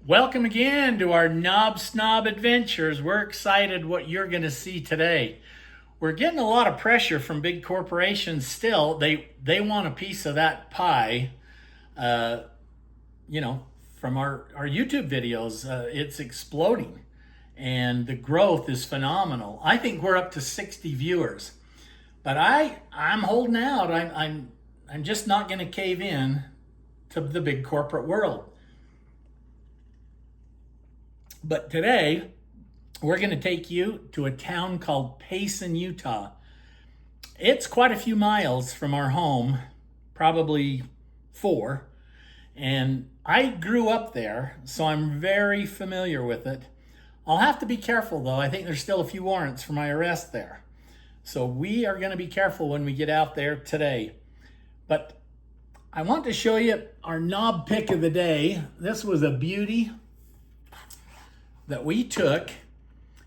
Welcome again to our Knob Snob Adventures. We're excited what you're going to see today. We're getting a lot of pressure from big corporations still. They want a piece of that pie, uh, from our YouTube videos. It's exploding and the growth is phenomenal. I think we're up to 60 viewers. But I'm holding out. I'm just not going to cave in to the big corporate world. But today, we're going to take you to a town called Payson, Utah. It's quite a few miles from our home, probably 4. And I grew up there, so I'm very familiar with it. I'll have to be careful, though. I think there's still a few warrants for my arrest there. So we are going to be careful when we get out there today. But I want to show you our knob pick of the day. This was a beauty that we took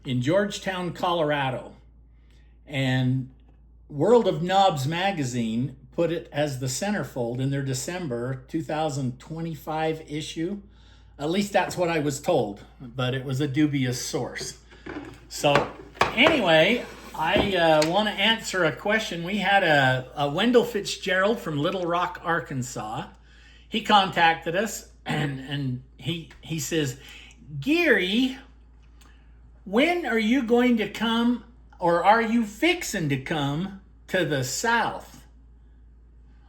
in Georgetown, Colorado. And World of Knobs magazine put it as the centerfold in their December 2025 issue. At least that's what I was told, but it was a dubious source. So anyway, I want to answer a question. We had a Wendell Fitzgerald from Little Rock, Arkansas. He contacted us and he says, Geary, when are you going to come, or are you fixing to come to the South?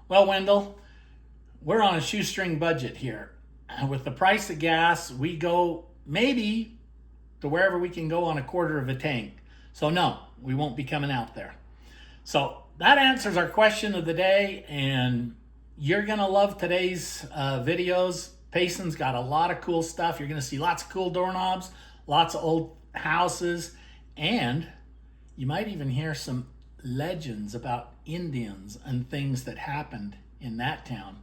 Well, Wendell, we're on a shoestring budget here. With the price of gas, we go maybe to wherever we can go on a quarter of a tank. So no, we won't be coming out there. So that answers our question of the day, and you're going to love today's videos. Payson's got a lot of cool stuff. You're going to see lots of cool doorknobs, lots of old houses, and you might even hear some legends about Indians and things that happened in that town.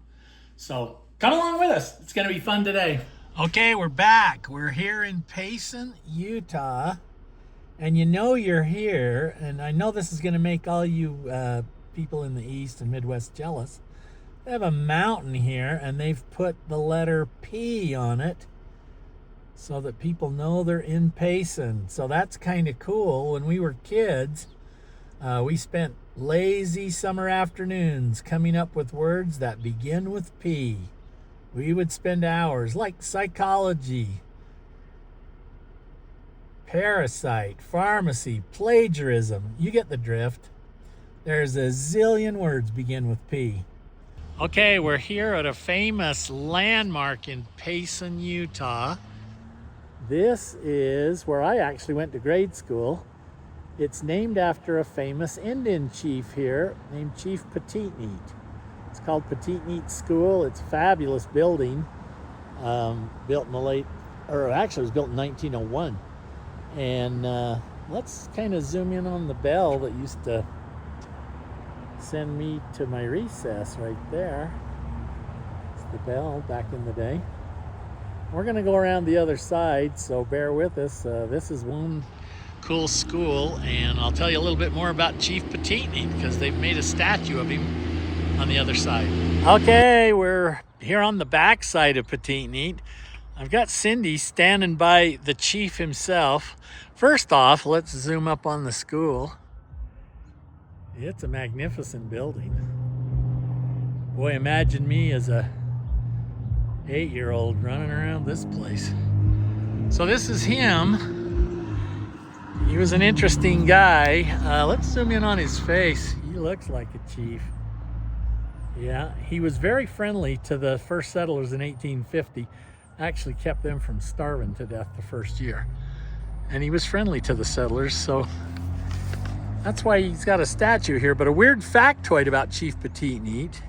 So come along with us. It's going to be fun today. Okay, we're back. We're here in Payson, Utah. And you know you're here, and I know this is going to make all you people in the East and Midwest jealous. They have a mountain here, and they've put the letter P on it so that people know they're in Payson. So that's kind of cool. When we were kids, we spent lazy summer afternoons coming up with words that begin with P. We would spend hours, like psychology, parasite, pharmacy, plagiarism. You get the drift. There's a zillion words begin with P. Okay, we're here at a famous landmark in Payson, Utah. This is where I actually went to grade school. It's named after a famous Indian chief here named Chief Petite Neat. It's called Petite Neat School. It's a fabulous building, built in the late, or actually it was built in 1901. And let's kind of zoom in on the bell that used to send me to my recess right there. It's the bell back in the day. We're going to go around the other side, so bear with us. This is one cool school, and I'll tell you a little bit more about Chief Petite Neat because they've made a statue of him on the other side. Okay, we're here on the back side of Petite Neat. I've got Cindy standing by the chief himself. First off, let's zoom up on the school. It's a magnificent building. Boy, imagine me as a 8-year-old running around this place. So this is him. He was an interesting guy. Let's zoom in on his face. He looks like a chief. Yeah, he was very friendly to the first settlers in 1850. Actually kept them from starving to death the first year. And he was friendly to the settlers, so that's why he's got a statue here. But a weird factoid about Chief Petite Neat.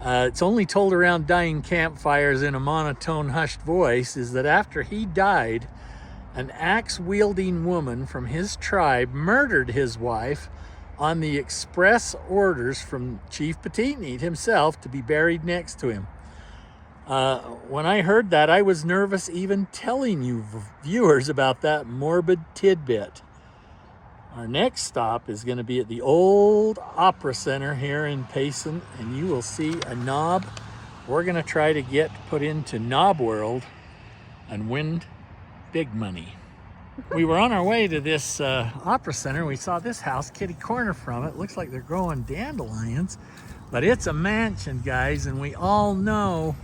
It's only told around dying campfires in a monotone, hushed voice, is that after he died, an axe-wielding woman from his tribe murdered his wife on the express orders from Chief Petite Neat himself to be buried next to him. When I heard that, I was nervous even telling you viewers about that morbid tidbit. Our next stop is going to be at the old Opera Center here in Payson, and you will see a knob we're going to try to get put into Knob World and win big money. We were on our way to this opera center. We saw this house kitty corner from it. Looks like they're growing dandelions, but it's a mansion, guys, and we all know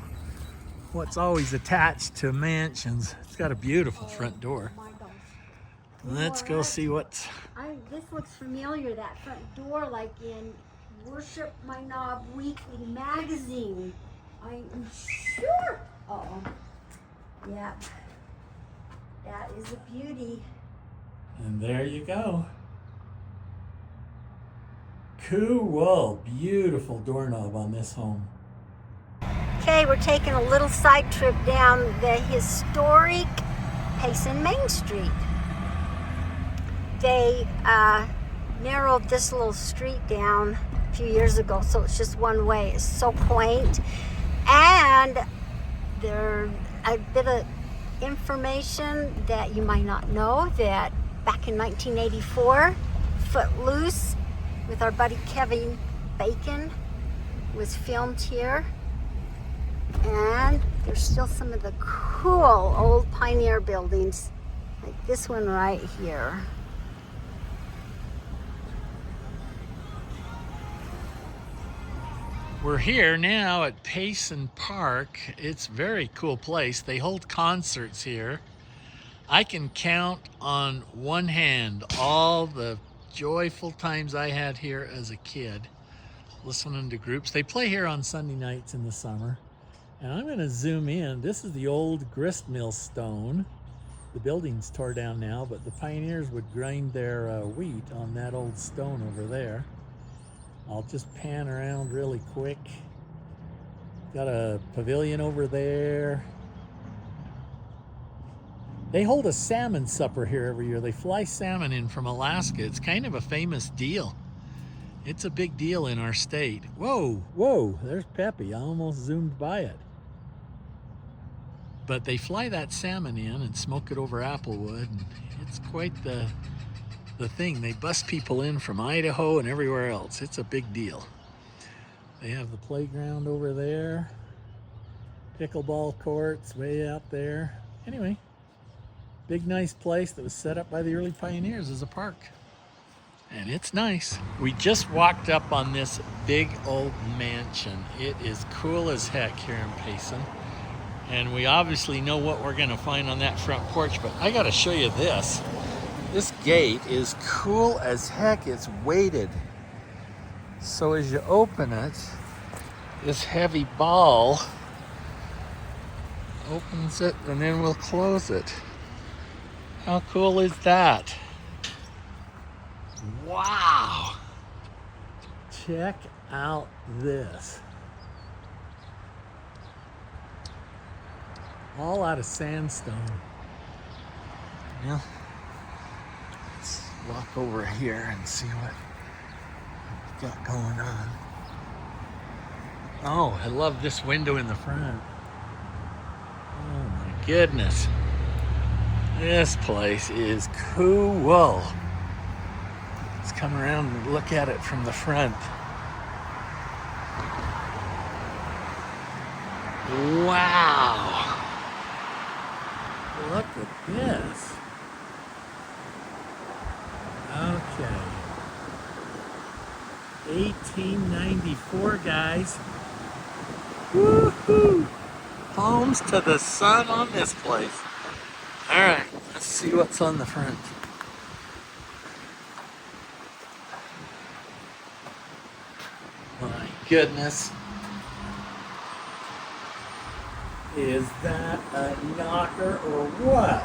what's always attached to mansions. It's got a beautiful front door. Oh my gosh. Let's go see what's... This looks familiar, that front door, like in Worship My Knob Weekly magazine. I'm sure. Uh-oh. Yeah. That is a beauty. And there you go. Cool, beautiful doorknob on this home. Okay, we're taking a little side trip down the historic Payson Main Street. They narrowed this little street down a few years ago, so it's just one way. It's so quaint. And there's a bit of information that you might not know, that back in 1984, Footloose with our buddy Kevin Bacon was filmed here. And there's still some of the cool old pioneer buildings, like this one right here. We're here now at Payson Park. It's a very cool place. They hold concerts here. I can count on one hand all the joyful times I had here as a kid, listening to groups. They play here on Sunday nights in the summer. And I'm gonna zoom in. This is the old grist mill stone. The building's tore down now, but the pioneers would grind their wheat on that old stone over there. I'll just pan around really quick. Got a pavilion over there. They hold a salmon supper here every year. They fly salmon in from Alaska. It's kind of a famous deal. It's a big deal in our state. Whoa, whoa, there's Peppy. I almost zoomed by it. But they fly that salmon in and smoke it over applewood. And it's quite the thing. They bus people in from Idaho and everywhere else. It's a big deal. They have the playground over there. Pickleball courts way out there. Anyway, big nice place that was set up by the early pioneers as a park. And it's nice. We just walked up on this big old mansion. It is cool as heck here in Payson. And we obviously know what we're gonna find on that front porch, but I gotta show you this. This gate is cool as heck. It's weighted. So as you open it, this heavy ball opens it and then we'll close it. How cool is that? Wow! Check out this. All out of sandstone. Yeah. Let's walk over here and see what we've got going on. Oh, I love this window in the front. Oh my goodness. This place is cool. Let's come around and look at it from the front. Wow. Look at this. Okay. 1894, guys. Woohoo! Homes to the sun on this place. All right, let's see what's on the front. My goodness. Is that a knocker or what?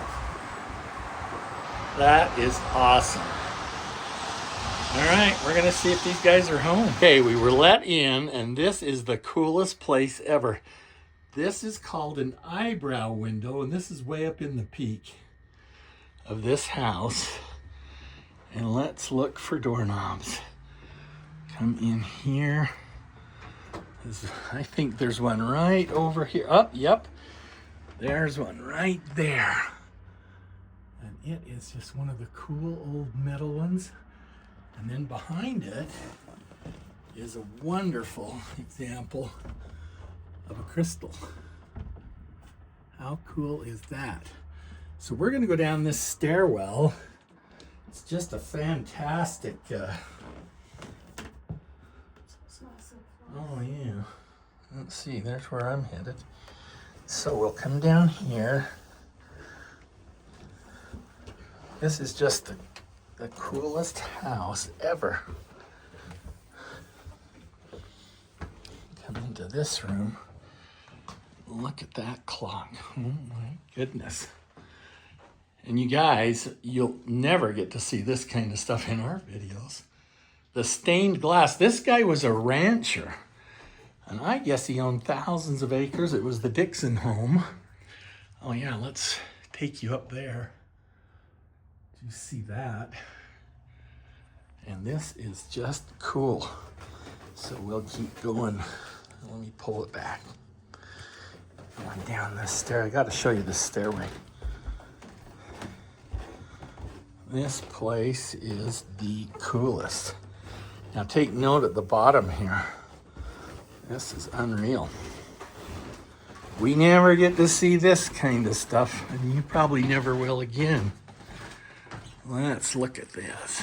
That is awesome. All right, we're gonna see if these guys are home. Okay, we were let in, and this is the coolest place ever. This is called an eyebrow window, and this is way up in the peak of this house. And let's look for doorknobs. Come in here. I think there's one right over here. Oh, yep. There's one right there. And it is just one of the cool old metal ones. And then behind it is a wonderful example of a crystal. How cool is that? So we're gonna go down this stairwell. It's just a fantastic, oh yeah. Let's see, there's where I'm headed. So we'll come down here. This is just the coolest house ever. Come into this room. Look at that clock. Oh my goodness. And you guys, you'll never get to see this kind of stuff in our videos. The stained glass. This guy was a rancher. And I guess he owned thousands of acres. It was the Dixon home. Oh yeah, let's take you up there. You see that? And this is just cool. So we'll keep going. Let me pull it back. Going down this stair. I got to show you this stairway. This place is the coolest. Now take note at the bottom here. This is unreal. We never get to see this kind of stuff, and you probably never will again. Let's look at this.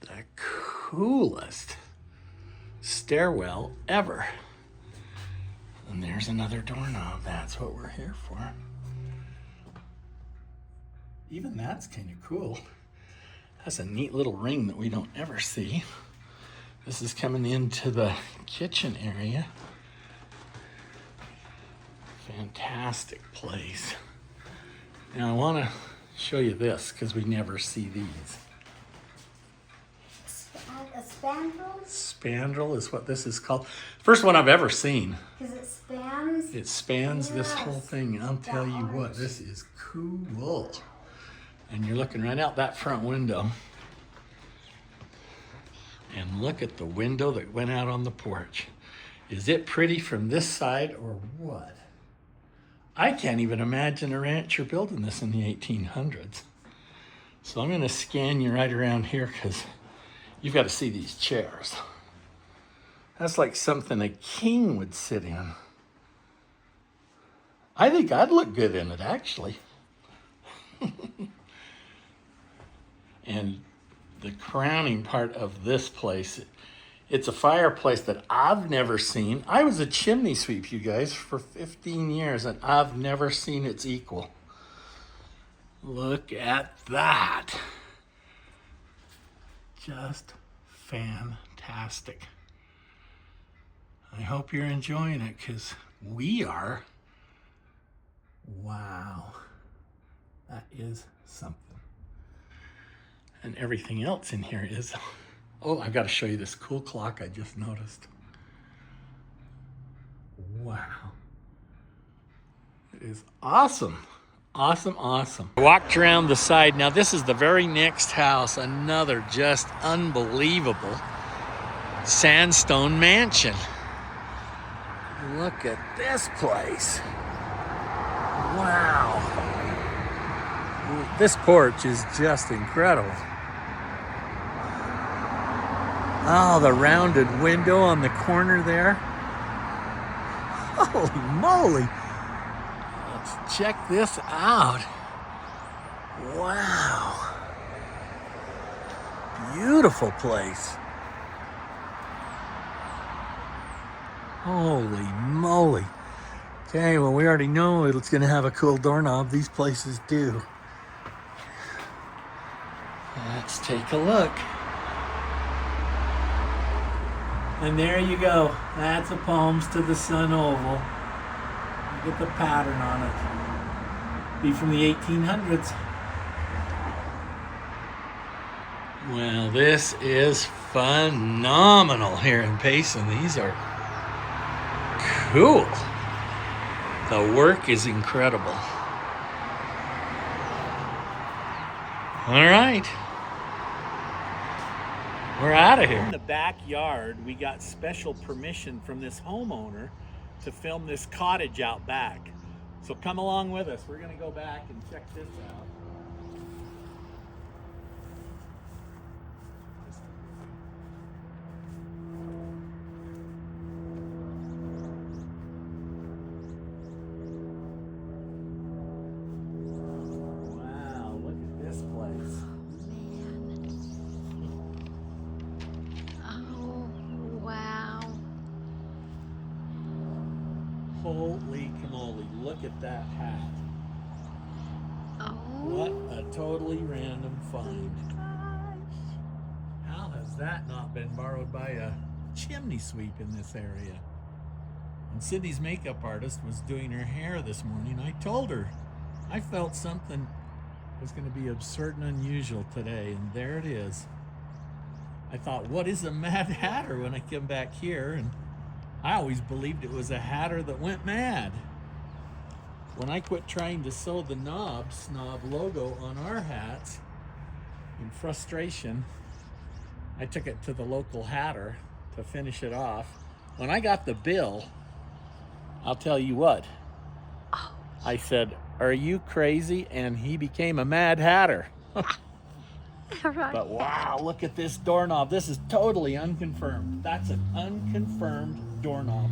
The coolest stairwell ever. And there's another doorknob. That's what we're here for. Even that's kind of cool. That's a neat little ring that we don't ever see. This is coming into the kitchen area. Fantastic place. Now I want to show you this because we never see these. A spandrel? Spandrel is what this is called. First one I've ever seen. Because it spans? It spans this Yes. whole thing. I'll tell you what, this is cool. And you're looking right out that front window. And look at the window that went out on the porch. Is it pretty from this side or what? I can't even imagine a rancher building this in the 1800s. So I'm gonna scan you right around here because you've got to see these chairs. That's like something a king would sit in. I think I'd look good in it, actually. And the crowning part of this place, it's a fireplace that I've never seen. I was a chimney sweep, you guys, for 15 years, and I've never seen its equal. Look at that. Just fantastic. I hope you're enjoying it because we are. Wow. That is something. And everything else in here is, oh, I've got to show you this cool clock I just noticed. Wow. It is awesome. Awesome, awesome. I walked around the side. Now this is the very next house, another just unbelievable sandstone mansion. Look at this place. Wow. This porch is just incredible. Oh, the rounded window on the corner there. Holy moly. Let's check this out. Wow. Beautiful place. Holy moly. Okay, well, we already know it's going to have a cool doorknob. These places do. Let's take a look. And there you go. That's a Palms to the Sun oval. Look at the pattern on it. Be from the 1800s. Well, this is phenomenal here in Payson. These are cool. The work is incredible. All right. We're out of here. In the backyard, we got special permission from this homeowner to film this cottage out back. So come along with us. We're gonna go back and check this out. Holy camole, look at that hat. Oh. What a totally random find. Gosh. How has that not been borrowed by a chimney sweep in this area? When Sydney's makeup artist was doing her hair this morning, I told her I felt something was going to be absurd and unusual today, and there it is. I thought, what is a Mad Hatter when I came back here? And I always believed it was a hatter that went mad. When I quit trying to sew the Knob Snob logo on our hats, in frustration, I took it to the local hatter to finish it off. When I got the bill, I'll tell you what, I said, "Are you crazy?" And he became a Mad Hatter. Right. But wow, look at this doorknob. This is totally unconfirmed. That's an unconfirmed doorknob.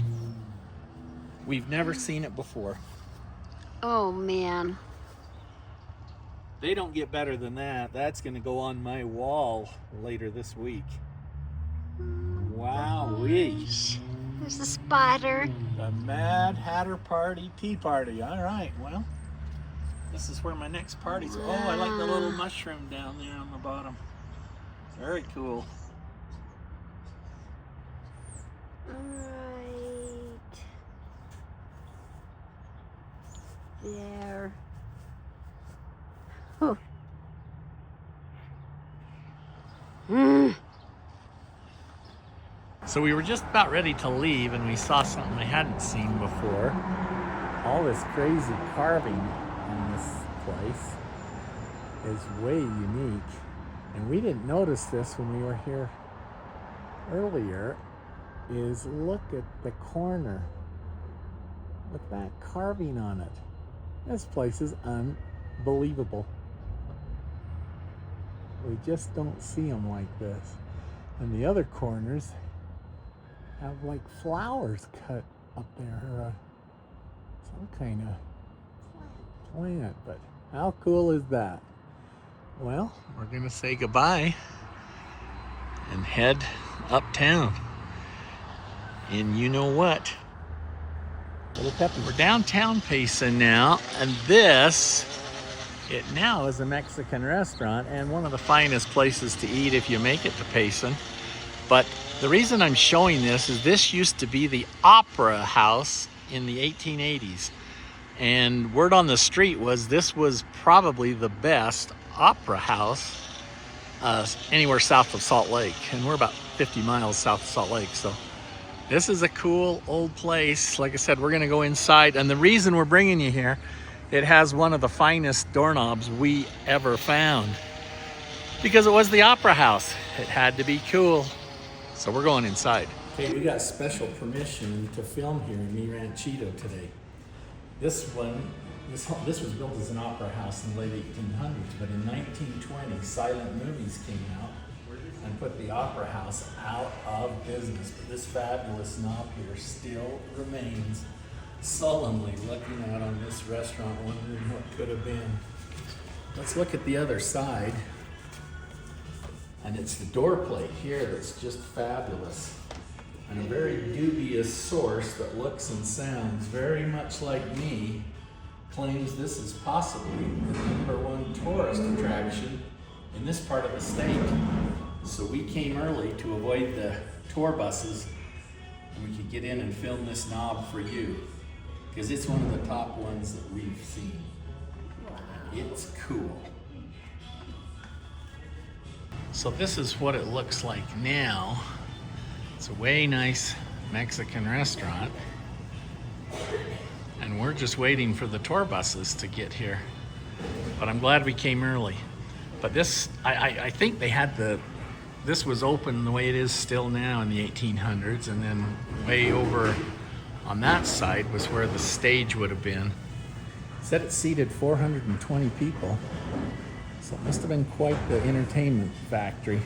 We've never seen it before. Oh man. They don't get better than that. That's going to go on my wall later this week. Wowee. There's a spider. The Mad Hatter Party Tea Party. All right, well, this is where my next party's. Oh, I like the little mushroom down there on the bottom. Very cool. Right there. Oh. So we were just about ready to leave and we saw something I hadn't seen before. All this crazy carving in this place is way unique. And we didn't notice this when we were here earlier, is look at the corner with that carving on it. This place is unbelievable. We just don't see them like this. And the other corners have like flowers cut up there, or some kind of plant. But how cool is that? Well, we're gonna say goodbye and head uptown. And you know what? We're downtown Payson now, and it now is a Mexican restaurant and one of the finest places to eat if you make it to Payson. But the reason I'm showing this used to be the Opera House in the 1880s. And word on the street was this was probably the best opera house anywhere south of Salt Lake. And we're about 50 miles south of Salt Lake. So this is a cool old place. Like I said, we're gonna go inside. And the reason we're bringing you here, it has one of the finest doorknobs we ever found. Because it was the Opera House. It had to be cool. So we're going inside. Okay, we got special permission to film here in Mi Ranchito today. This was built as an opera house in the late 1800s, but in 1920, silent movies came out and put the opera house out of business. But this fabulous knob here still remains, sullenly looking out on this restaurant, wondering what could have been. Let's look at the other side. And it's the door plate here that's just fabulous. And a very dubious source that looks and sounds very much like me claims this is possibly the #1 tourist attraction in this part of the state. So we came early to avoid the tour buses, and we could get in and film this knob for you, because it's one of the top ones that we've seen. It's cool. So this is what it looks like now. It's a way nice Mexican restaurant. And we're just waiting for the tour buses to get here. But I'm glad we came early. But this, I think they had this was open the way it is still now in the 1800s. And then way over on that side was where the stage would have been. It said it seated 420 people. So it must have been quite the entertainment factory.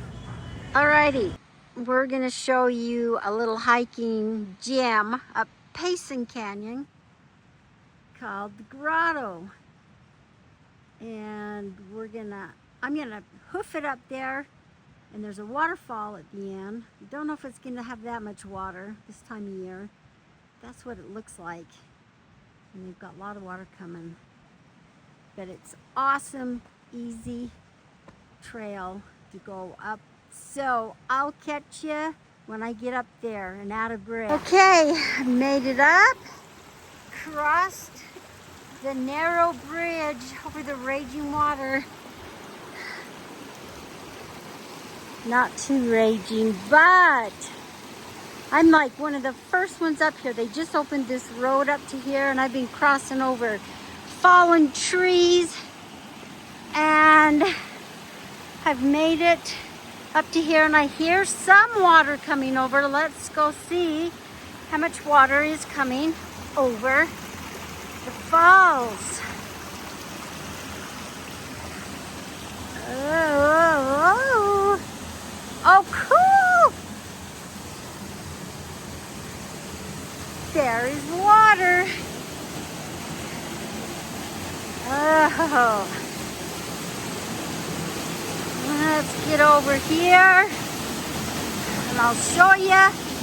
Alrighty, we're gonna show you a little hiking gem up Payson Canyon called the Grotto. And I'm gonna hoof it up there, and there's a waterfall at the end. Don't know if it's gonna have that much water this time of year. That's what it looks like. And they've got a lot of water coming. But it's awesome, easy trail to go up. So I'll catch you when I get up there and out of bridge. Okay, I made it up. Crossed the narrow bridge over the raging water. Not too raging, but I'm like one of the first ones up here. They just opened this road up to here, and I've been crossing over fallen trees, and I've made it up to here, and I hear some water coming over. Let's go see how much water is coming over the falls. Oh, cool! There is water. Oh. Let's get over here and I'll show you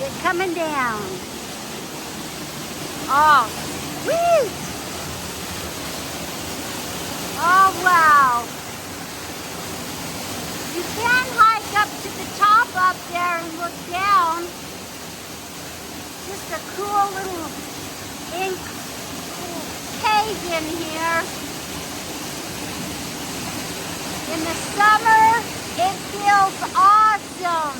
it coming down. Oh, sweet! Oh, wow. You can hike up to the top up there and look down. Just a cool little cave in here. In the summer, it feels awesome.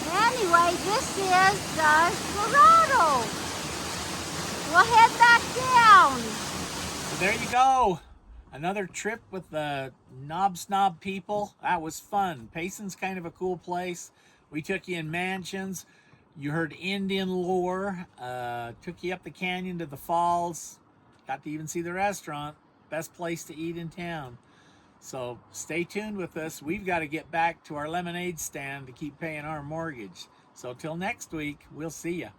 Anyway, this is the Dorado. We'll head back down. So there you go. Another trip with the Knob Snob people. That was fun. Payson's kind of a cool place. We took you in mansions. You heard Indian lore. Took you up the canyon to the falls. Got to even see the restaurant. Best place to eat in town. So stay tuned with us. We've got to get back to our lemonade stand to keep paying our mortgage. So till next week, we'll see you.